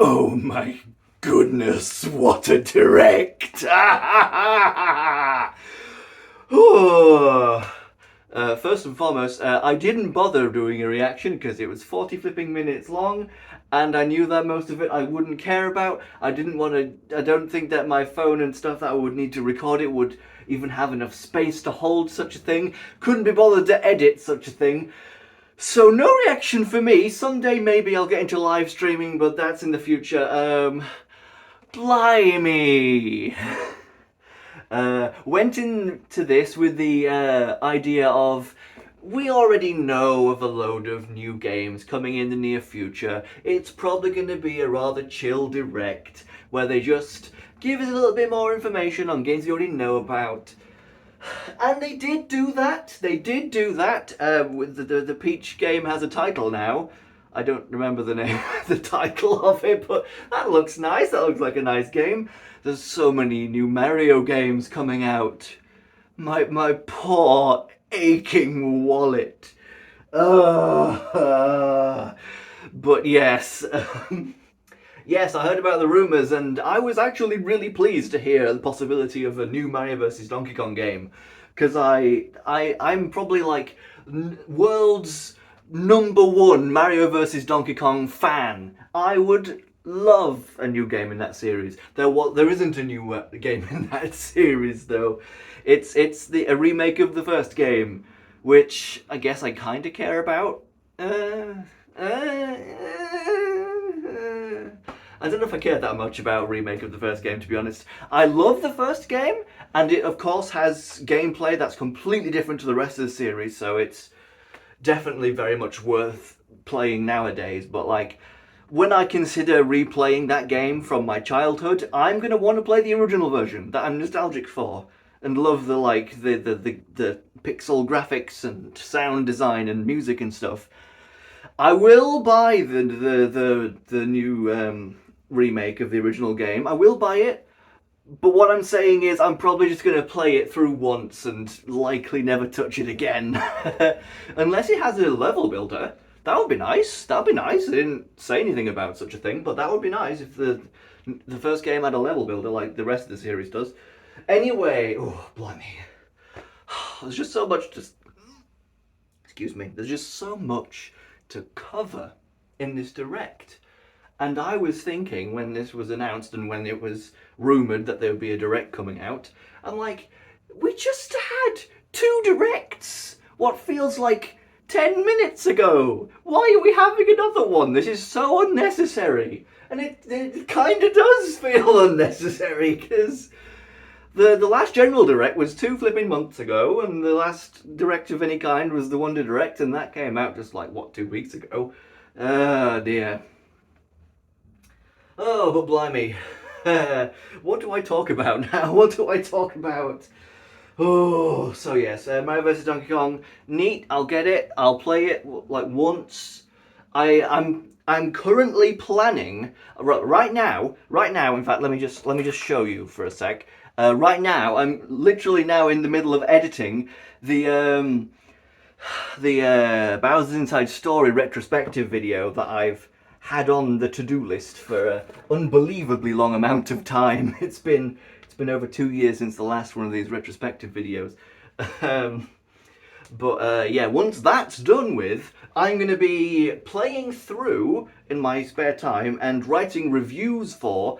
Oh my goodness, what a direct! Oh. First and foremost, I didn't bother doing a reaction because it was 40 flipping minutes long, and I knew that most of it I wouldn't care about. I didn't want to. I don't think that my phone and stuff that I would need to record it would even have enough space to hold such a thing. Couldn't be bothered to edit such a thing. So no reaction for me. Someday maybe I'll get into live streaming, but that's in the future. Blimey. Went into this with the idea of we already know of a load of new games coming in the near future. It's probably going to be a rather chill direct where they just give us a little bit more information on games we already know about. And they did do that. They did do that. With the Peach game has a title now. I don't remember the name, the title of it, but that looks nice. That looks like a nice game. There's so many new Mario games coming out. My poor aching wallet. But yes, yes, I heard about the rumors, and I was actually really pleased to hear the possibility of a new Mario vs. Donkey Kong game, because I'm probably like world's number one Mario vs. Donkey Kong fan. I would love a new game in that series. There isn't a new game in that series though. It's a remake of the first game, which I guess I kind of care about. I don't know if I care that much about a remake of the first game, to be honest. I love the first game, and it of course has gameplay that's completely different to the rest of the series, so it's definitely very much worth playing nowadays. But like, when I consider replaying that game from my childhood, I'm gonna want to play the original version that I'm nostalgic for and love the pixel graphics and sound design and music and stuff. I will buy the new remake of the original game. I will buy it, but what I'm saying is I'm probably just going to play it through once and likely never touch it again. Unless it has a level builder. That would be nice. That would be nice. I didn't say anything about such a thing, but that would be nice if the first game had a level builder like the rest of the series does. Anyway, oh, blimey. There's just so much to... Excuse me. There's just so much to cover in this direct. And I was thinking when this was announced and when it was rumoured that there would be a direct coming out, I'm like, we just had 2 directs. What feels like 10 minutes ago. Why are we having another one? This is so unnecessary. And it kind of does feel unnecessary because the last general direct was 2 flipping months ago, and the last direct of any kind was the Wonder Direct, and that came out just like, what, 2 weeks ago? Oh dear. Oh, but blimey. What do I talk about now? What do I talk about? Oh, so yes, Mario vs. Donkey Kong, neat. I'll get it. I'll play it like once. I'm currently planning right now. In fact, let me just show you for a sec. Right now, I'm literally now in the middle of editing the Bowser's Inside Story retrospective video that I've had on the to-do list for an unbelievably long amount of time. It's been over 2 years since the last one of these retrospective videos. Yeah, once that's done with, I'm going to be playing through in my spare time and writing reviews for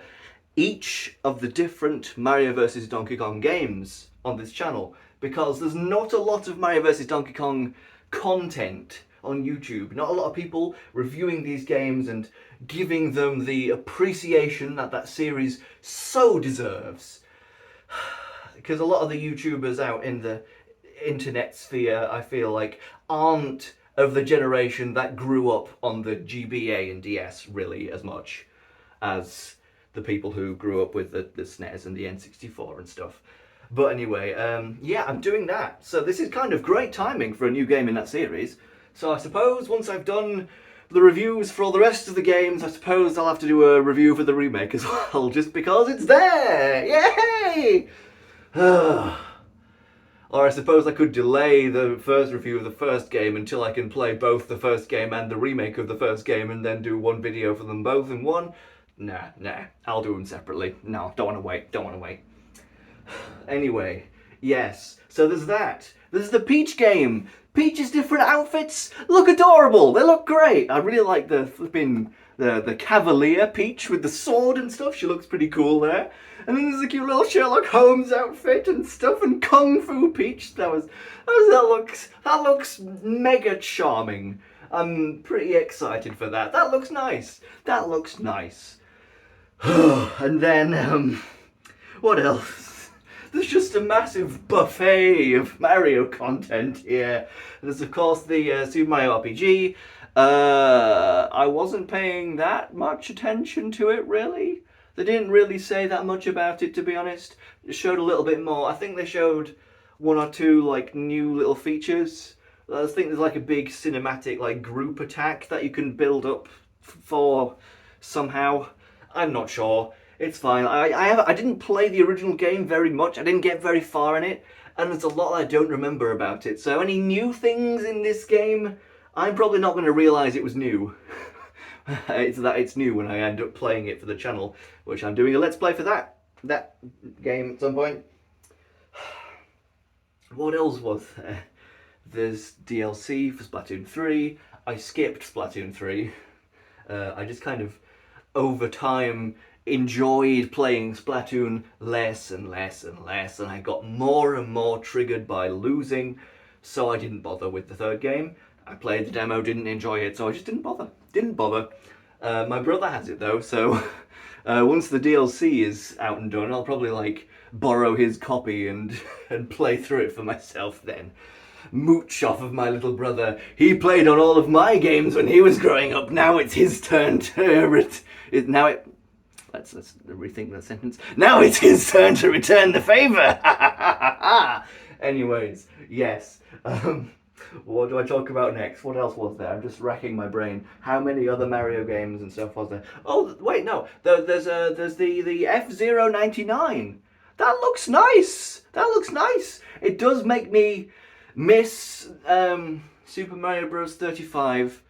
each of the different Mario vs. Donkey Kong games on this channel, because there's not a lot of Mario vs. Donkey Kong content on YouTube. Not a lot of people reviewing these games and giving them the appreciation that that series so deserves. Because a lot of the YouTubers out in the internet sphere, I feel like, aren't of the generation that grew up on the GBA and DS really as much as the people who grew up with the SNES and the N64 and stuff. But anyway, yeah, I'm doing that. So this is kind of great timing for a new game in that series. So I suppose once I've done the reviews for all the rest of the games, I suppose I'll have to do a review for the remake as well, just because it's there! Yay! Or I suppose I could delay the first review of the first game until I can play both the first game and the remake of the first game and then do one video for them both in one. Nah. I'll do them separately. No, don't want to wait. Don't want to wait. Anyway, yes. So there's that. There's the Peach game. Peach's different outfits look adorable. They look great. I really like the flipping the Cavalier Peach with the sword and stuff. She looks pretty cool there. And then there's a cute little Sherlock Holmes outfit and stuff, and Kung Fu Peach. That looks mega charming. I'm pretty excited for that. That looks nice. That looks nice. And then what else? There's just a massive buffet of Mario content here. There's of course the Super Mario RPG. I wasn't paying that much attention to it really. They didn't really say that much about it, to be honest. It showed a little bit more. I think they showed one or two like new little features. I think there's like a big cinematic like group attack that you can build up for somehow. I'm not sure. It's fine. I didn't play the original game very much. I didn't get very far in it, and there's a lot I don't remember about it. So any new things in this game, I'm probably not going to realise it was new. It's new when I end up playing it for the channel, which I'm doing a Let's Play for that game at some point. What else was there? There's DLC for Splatoon 3. I skipped Splatoon 3. I just kind of, over time, enjoyed playing Splatoon less and less and less, and I got more and more triggered by losing, so I didn't bother with the third game. I played the demo, didn't enjoy it, so I just didn't bother. My brother has it though, so once the DLC is out and done, I'll probably like borrow his copy and play through it for myself then. Mooch off of my little brother. He played on all of my games when he was growing up. Now it's his turn to let's rethink that sentence. Now it's his turn to return the favour. Anyways, yes. What do I talk about next? What else was there? I'm just racking my brain. How many other Mario games and stuff was there? Oh, wait, no. There's the F-Zero 99. That looks nice. That looks nice. It does make me miss Super Mario Bros. 35.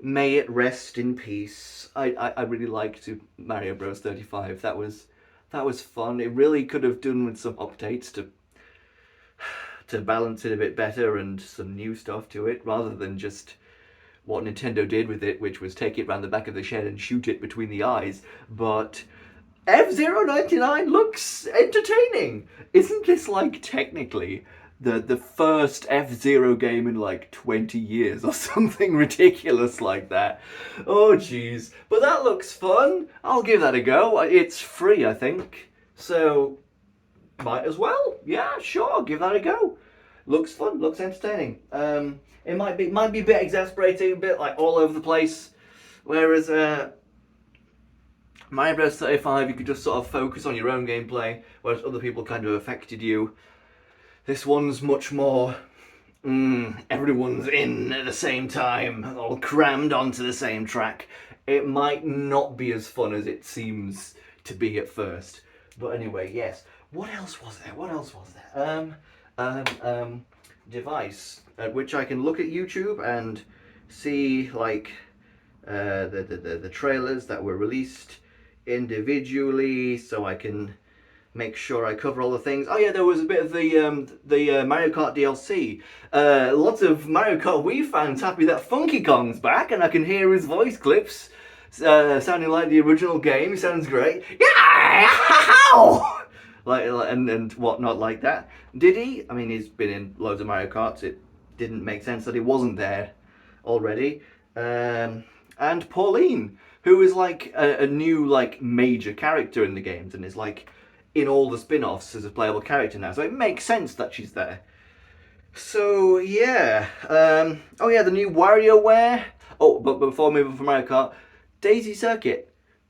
May it rest in peace. I really liked Super Mario Bros. 35. That was fun. It really could have done with some updates to balance it a bit better and some new stuff to it, rather than just what Nintendo did with it, which was take it round the back of the shed and shoot it between the eyes. But F-Zero 99 looks entertaining. Isn't this like technically the first F-Zero game in like 20 years or something ridiculous like that? Oh jeez. But that looks fun. I'll give that a go. It's free, I think. So might as well. Yeah, sure, give that a go. Looks fun, looks entertaining. It might be a bit exasperating, a bit like all over the place. Whereas Mario Bros 35, you could just sort of focus on your own gameplay, whereas other people kind of affected you. This one's much more, everyone's in at the same time, all crammed onto the same track. It might not be as fun as it seems to be at first. But anyway, yes. What else was there? Device at which I can look at YouTube and see like the trailers that were released individually, so I can make sure I cover all the things. Oh yeah, there was a bit of the Mario Kart DLC. Lots of Mario Kart Wii fans happy that Funky Kong's back, and I can hear his voice clips sounding like the original game. He sounds great. Yeah! and whatnot like that. Did he? I mean, he's been in loads of Mario Karts. It didn't make sense that he wasn't there already. And Pauline, who is like a new like major character in the games and is like in all the spin-offs as a playable character now. So it makes sense that she's there. So yeah. Oh yeah, the new WarioWare. Oh, but before moving from Mario Kart, Daisy Circuit.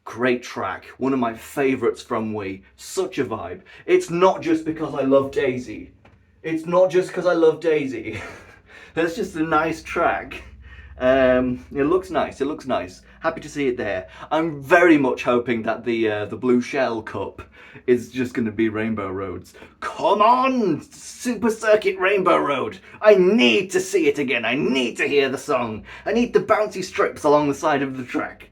Great track, one of my favourites from Wii. Such a vibe. It's not just because I love Daisy. It's not just because I love Daisy. That's just a nice track. It looks nice. It looks nice. Happy to see it there. I'm very much hoping that the Blue Shell Cup is just going to be Rainbow Roads. Come on, Super Circuit Rainbow Road. I need to see it again. I need to hear the song. I need the bouncy strips along the side of the track.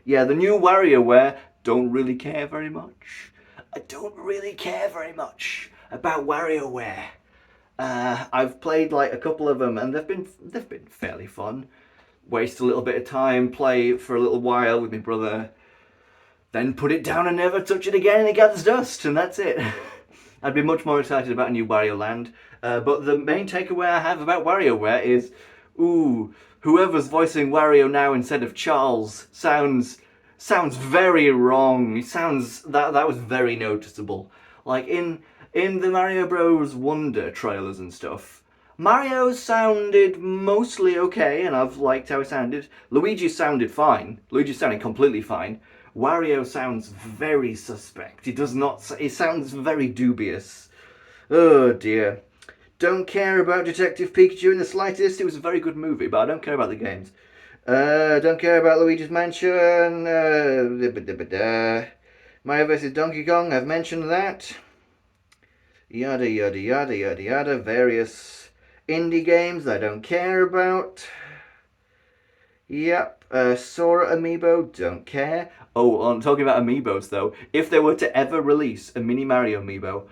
Yeah, the new WarioWare, don't really care very much. I don't really care very much about WarioWare. I've played like a couple of them, and they've been fairly fun. Waste a little bit of time, play for a little while with my brother, then put it down and never touch it again, and it gathers dust, and that's it. I'd be much more excited about a new Wario Land. But the main takeaway I have about WarioWare is, ooh, whoever's voicing Wario now instead of Charles sounds very wrong. It sounds that was very noticeable. Like in the Mario Bros. Wonder trailers and stuff, Mario sounded mostly okay, and I've liked how it sounded. Luigi sounded fine. Luigi sounded completely fine. Wario sounds very suspect. He does not. He sounds very dubious. Oh dear. Don't care about Detective Pikachu in the slightest. It was a very good movie, but I don't care about the games. Don't care about Luigi's Mansion. Mario vs. Donkey Kong. I've mentioned that. Yada yada yada yada yada. Various indie games I don't care about. Yep. Sora Amiibo, don't care. Oh, I'm talking about Amiibos though. If they were to ever release a Mini Mario Amiibo,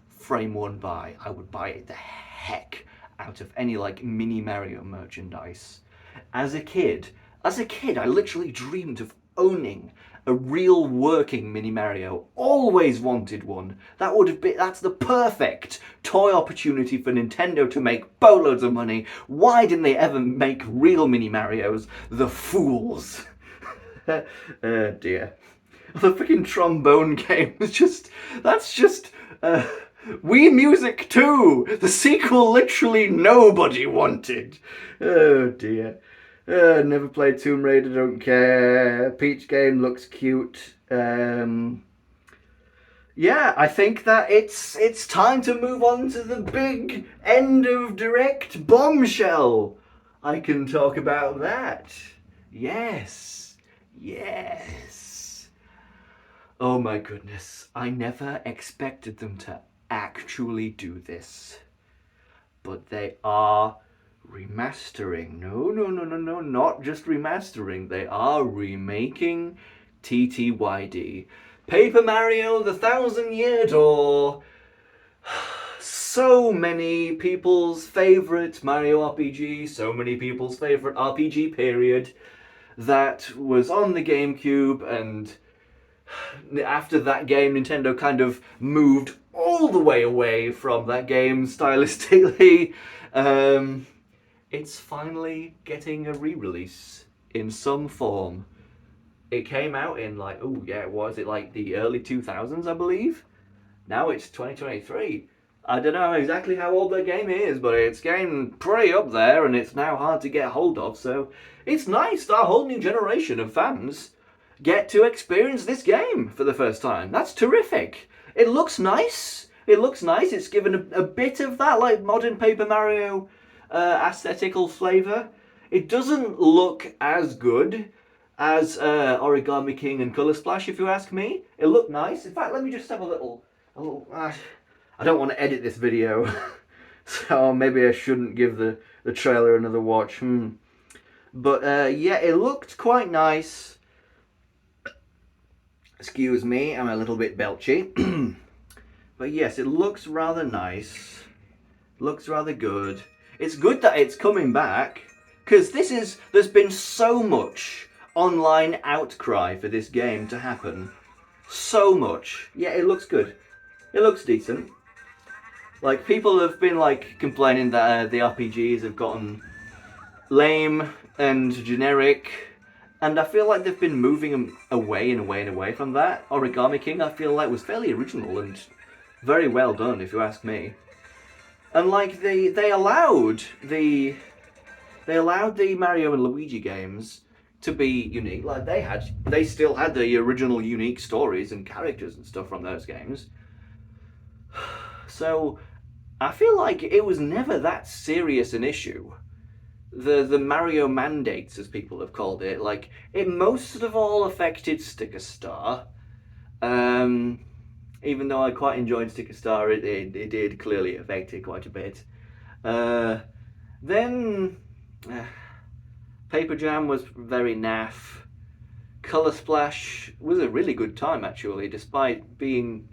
frame one buy, I would buy it the heck out of any like Mini Mario merchandise. As a kid, I literally dreamed of owning a real working Mini Mario. Always wanted one. That's the perfect toy opportunity for Nintendo to make boatloads of money. Why didn't they ever make real Mini Marios? The fools. Oh dear. The freaking trombone game is that's just Wii Music 2, the sequel literally nobody wanted. Oh dear. Never played Tomb Raider, don't care. Peach game looks cute. Yeah, I think that it's time to move on to the big end of Direct bombshell. I can talk about that. Yes. Yes. Oh my goodness. I never expected them to actually do this. But they are remastering. No, not just remastering. They are remaking TTYD. Paper Mario, the Thousand Year Door. So many people's favourite Mario RPG, so many people's favourite RPG period that was on the GameCube, and after that game, Nintendo kind of moved all the way away from that game stylistically. It's finally getting a re-release in some form. It came out in like, oh yeah, was it like the early 2000s, I believe? Now it's 2023. I don't know exactly how old that game is, but it's getting pretty up there, and it's now hard to get hold of, so it's nice that a whole new generation of fans get to experience this game for the first time. That's terrific. It looks nice. It's given a bit of that like modern Paper Mario aesthetical flavour. It doesn't look as good as Origami King and Colour Splash, if you ask me. It looked nice. In fact, let me just have a little. I don't want to edit this video, so maybe I shouldn't give the trailer another watch. But yeah, it looked quite nice. Excuse me, I'm a little bit belchy. But yes, it looks rather nice. Looks rather good. It's good that it's coming back, because there's been so much online outcry for this game to happen. So much. Yeah, it looks good. It looks decent. Like, people have been like complaining that the RPGs have gotten lame and generic, and I feel like they've been moving them away from that. Origami King, I feel like, was fairly original and very well done, if you ask me. And like they allowed the Mario and Luigi games to be unique. Like they still had the original unique stories and characters and stuff from those games. So I feel like it was never that serious an issue. The Mario mandates, as people have called it, like, it most of all affected Sticker Star. Even though I quite enjoyed Sticker Star, it did clearly affect it quite a bit. Then Paper Jam was very naff. Color Splash was a really good time actually, despite being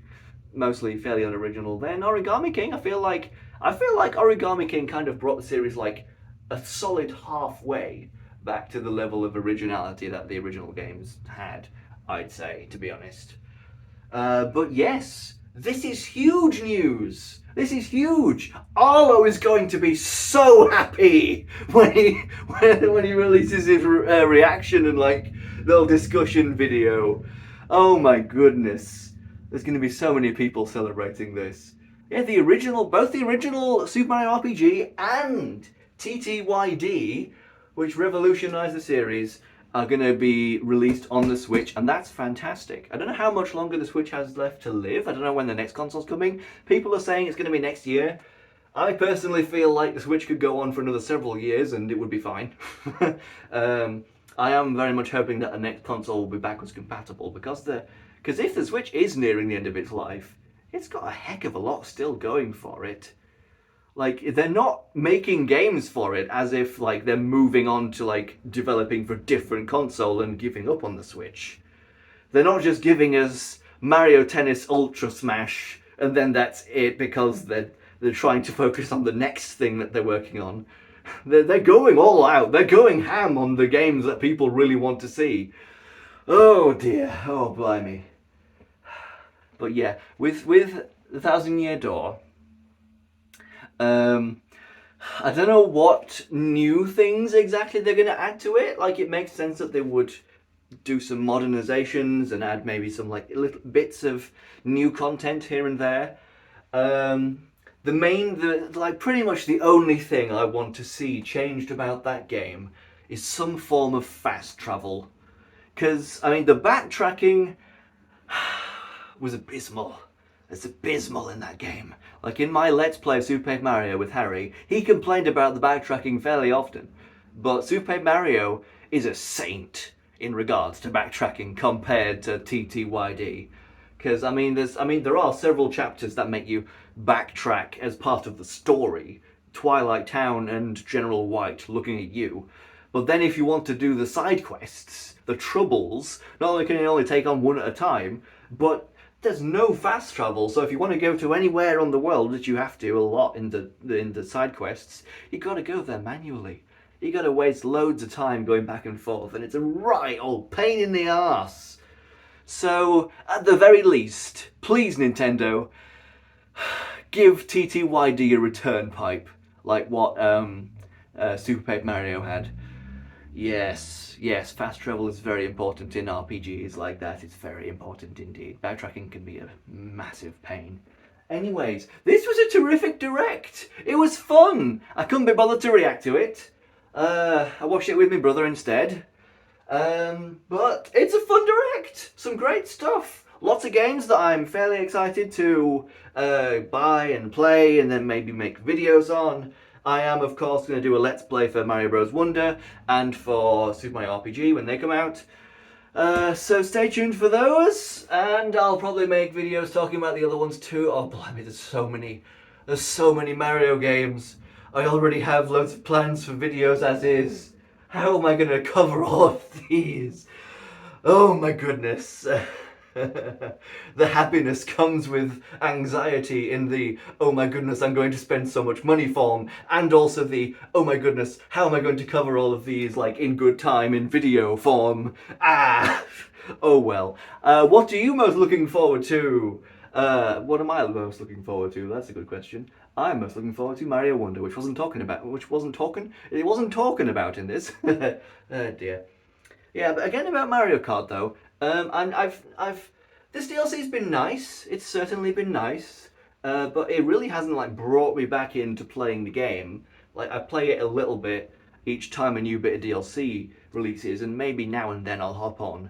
mostly fairly unoriginal. Then Origami King, I feel like Origami King kind of brought the series like a solid halfway back to the level of originality that the original games had, I'd say, to be honest. But yes, this is huge news. This is huge. Arlo is going to be so happy when he releases his reaction and like little discussion video. Oh my goodness, there's going to be so many people celebrating this. Yeah, both the original Super Mario RPG and TTYD, which revolutionized the series, are going to be released on the Switch, and that's fantastic. I don't know how much longer the Switch has left to live. I don't know when the next console's coming. People are saying it's going to be next year. I personally feel like the Switch could go on for another several years and it would be fine. I am very much hoping that the next console will be backwards compatible because if the Switch is nearing the end of its life, it's got a heck of a lot still going for it. Like, they're not making games for it as if like they're moving on to like developing for a different console and giving up on the Switch. They're not just giving us Mario Tennis Ultra Smash and then that's it because they're trying to focus on the next thing that they're working on. They're going all out. They're going ham on the games that people really want to see. Oh dear. Oh blimey. But yeah, with the Thousand Year Door, I don't know what new things exactly they're going to add to it. Like, it makes sense that they would do some modernizations and add maybe some like little bits of new content here and there. Pretty much the only thing I want to see changed about that game is some form of fast travel. Because, I mean, the backtracking was abysmal. It's abysmal in that game. Like in my Let's Play of Super Paper Mario with Harry, he complained about the backtracking fairly often. But Super Paper Mario is a saint in regards to backtracking compared to TTYD. Because there are several chapters that make you backtrack as part of the story. Twilight Town and General White looking at you. But then if you want to do the side quests, the troubles, not only can you only take on one at a time, but there's no fast travel, so if you want to go to anywhere on the world, which you have to a lot in the side quests, you got to go there manually. You got to waste loads of time going back and forth, and it's a right old pain in the arse. So, at the very least, please Nintendo, give TTYD a return pipe, like what Super Paper Mario had. Yes, fast travel is very important in RPGs like that. It's very important indeed. Backtracking can be a massive pain. Anyways, this was a terrific direct. It was fun. I couldn't be bothered to react to it. I watched it with my brother instead. But it's a fun direct. Some great stuff. Lots of games that I'm fairly excited to buy and play and then maybe make videos on. I am, of course, going to do a Let's Play for Mario Bros. Wonder and for Super Mario RPG when they come out. So stay tuned for those, and I'll probably make videos talking about the other ones too. Oh, blimey, there's so many Mario games. I already have loads of plans for videos as is. How am I going to cover all of these? Oh my goodness. The happiness comes with anxiety in the, oh my goodness, I'm going to spend so much money form, and also the, oh my goodness, how am I going to cover all of these, like, in good time, in video form? Oh well. What are you most looking forward to? What am I most looking forward to? That's a good question. I'm most looking forward to Mario Wonder, it wasn't talking about in this. Oh dear. Yeah, but again about Mario Kart though, this DLC's been nice. It's certainly been nice, but it really hasn't like brought me back into playing the game. Like I play it a little bit each time a new bit of DLC releases, and maybe now and then I'll hop on.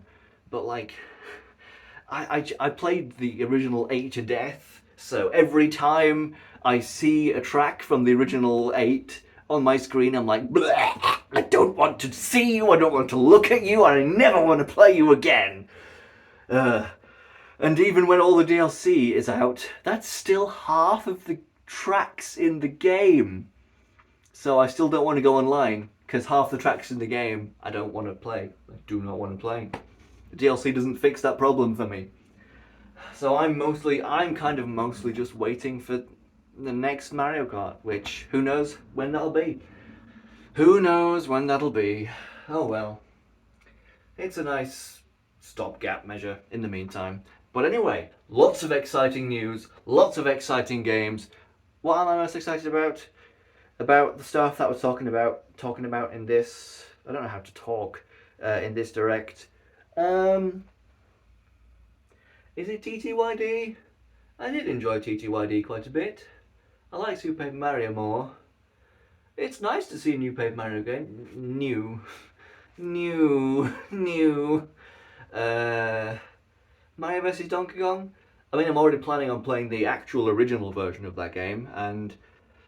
But like, I played the original 8 to death, so every time I see a track from the original 8 on my screen, I'm like, bleh, I don't want to see you, I don't want to look at you, I never want to play you again. And even when all the DLC is out, that's still half of the tracks in the game. So I still don't want to go online, because half the tracks in the game I don't want to play. I do not want to play. DLC doesn't fix that problem for me. So I'm kind of mostly just waiting for the next Mario Kart, which who knows when that'll be. Who knows when that'll be. Oh well. It's a nice stopgap measure in the meantime. But anyway, lots of exciting news, lots of exciting games. What am I most excited about? About the stuff that I was talking about in this. I don't know how to talk in this direct. Um, is it TTYD? I did enjoy TTYD quite a bit. I like Super Paper Mario more. It's nice to see a new Paper Mario game. New. Uh, Mario vs. Donkey Kong. I mean, I'm already planning on playing the actual original version of that game, and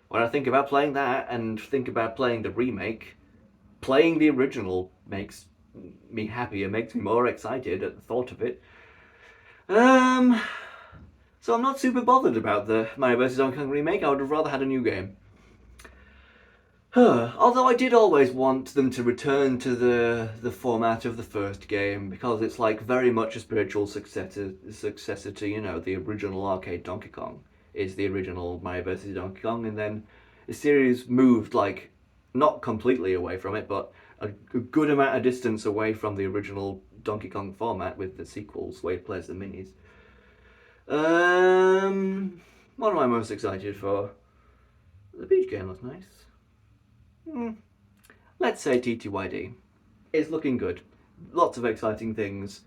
when I think about playing that and think about playing the remake, playing the original makes me happier, makes me more excited at the thought of it. Um, so I'm not super bothered about the Mario vs. Donkey Kong remake. I would have rather had a new game. Although I did always want them to return to the format of the first game because it's like very much a spiritual successor to the original arcade Donkey Kong is the original Mario vs Donkey Kong, and then the series moved like not completely away from it, but a good amount of distance away from the original Donkey Kong format with the sequels where you play as the minis. What am I most excited for? The beach game looks nice. Let's say TTYD. It's looking good. Lots of exciting things.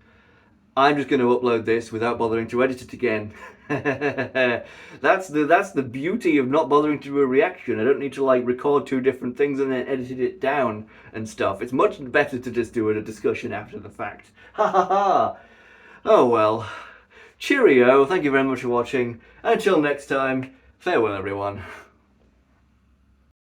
I'm just going to upload this without bothering to edit it again. That's the beauty of not bothering to do a reaction. I don't need to like record two different things and then edit it down and stuff. It's much better to just do a discussion after the fact. Ha ha ha! Oh well. Cheerio, thank you very much for watching. Until next time, farewell everyone.